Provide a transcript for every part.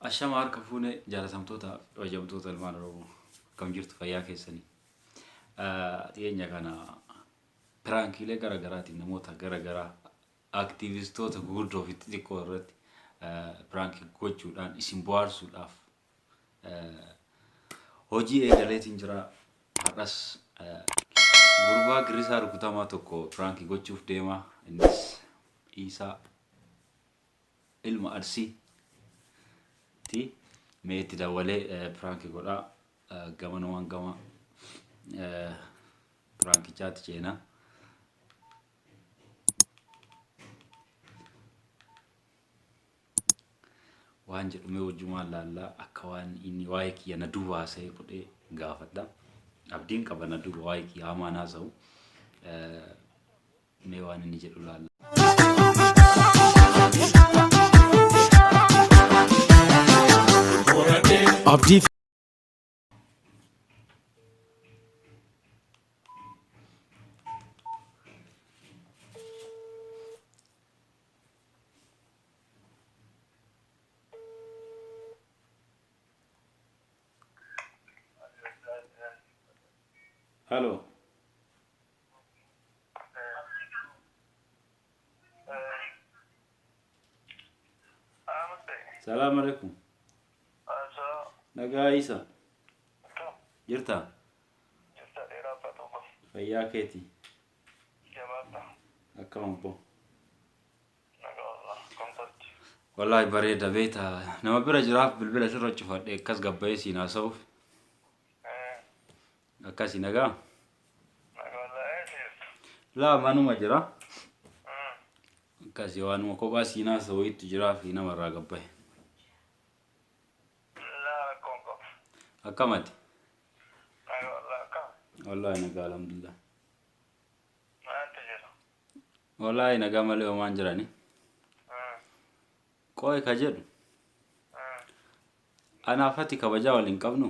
Ashama harka fuune jaalatamtoota wajjabtoota ilmaan Oromoo kam jirtu fayyaa keessanii. Dhiyeenya kana piraankiilee garaagaraatiin namoota garaagaraa aktiivistoota gurguddoo fi xixiqqoo irratti piraankii gochuudhaan isin bohaarsuudhaaf hojii eegaleetiin jira. Har'as gurbaa girisaa rukutamaa tokko piraankii gochuuf deema. Innis Isaa ilma Arsii meetti dawalee piraanki godhaa gamanumaan gama piraankichaatti ceena. Waan jedhume wajjumaan laallaa akka waan inni waa'ee kiyya na duwwaa haasa'ee godhee gaafadha. Abdiin qaba na duwwaa waa'ee kiyya hamaan haasa'u. Mee waan inni jedhu laalla. Abdii Hello. Salam alaikum. Nagaa Isaa. Jirta? Fayyaa keeti. Akkam obbo. Wallahi bareeda beeta. Nama bira jiraaf bilbila sirra cufadhe akkas gabbayee siin haasa'uuf. Akkasi nagaa? Laa manuma jira. Akkasi waanuma kophaa siin haasa'u itti jiraaf namarraa gabbaye. Akamati? Wallahi nagaa alhamdulillah. Wallahi nagaa malee homaan jirani. Qo'ee ka jedhu. Anaafati kabajaa waliin qabnu.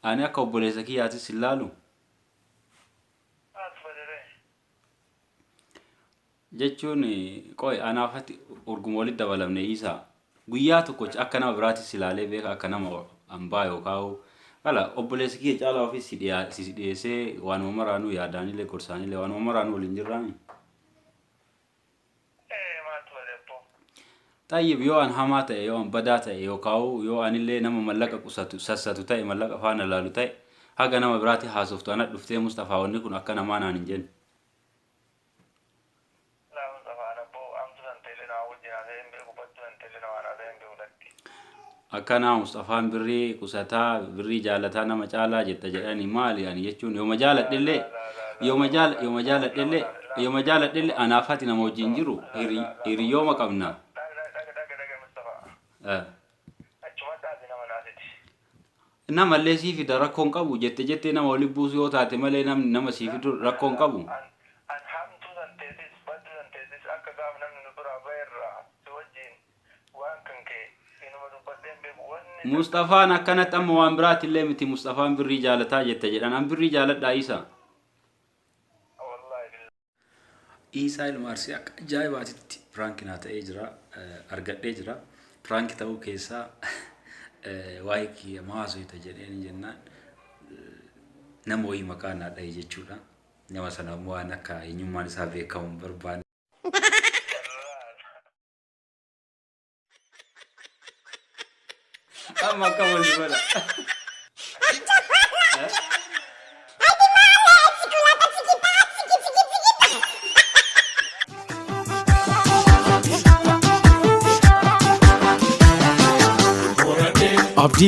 Ani akka obboleessa kiyyaatis hin laalu. Jechuun qo'ee anaafati urguma walitti dabalamne Isaa guyyaa tokko akka nama biraatis ilaalee beeka akka nama hambaa yookaan wala obboleessa kiyya caalaa ofis si dhiyeessee waanuma maraanuu yaadaanillee gorsaanillee waanuma maraanuu waliin jirraami. Tayyib yoo an hamaa ta'e yoo an badaa ta'e yookaan yoo anillee nama mallaqa qusatu sassatu ta'e mallaqa faana laalu ta'e haga nama biraatti haasoftu ana dhuftee Mustafaa wanni kun akka namaa naan hin jenne. Akkana Mustafaan birrii qusataa birrii jaalataa nama caalaa jetta jedhani maali ani jechuun yoo majaaladhille anaafati nama wajjin jiru hiriyooma qabna. Namallee sii fida rakkoon qabu jettee nama waliin buusu yoo taate malee nama sii fidu rakkoon qabu. Mustafaan akkanatti amma waan biraatti illee miti Mustafaan birrii jaalataa jette jedhan an birrii jaaladhaa Isaa. Isaa ilma Arsii akka ajaa'ibaatitti piraankiin haa ta'ee jira argadhee jira. Piraanki ta'uu keessaa waa'ee kiyya maasooyita jedheen jennaan nama wayii maqaa naa dha'e jechuudha. Nama sana ammoo waan akka eenyummaan isaa beekamu hin barbaanne. Amma kamu di mana? Abdi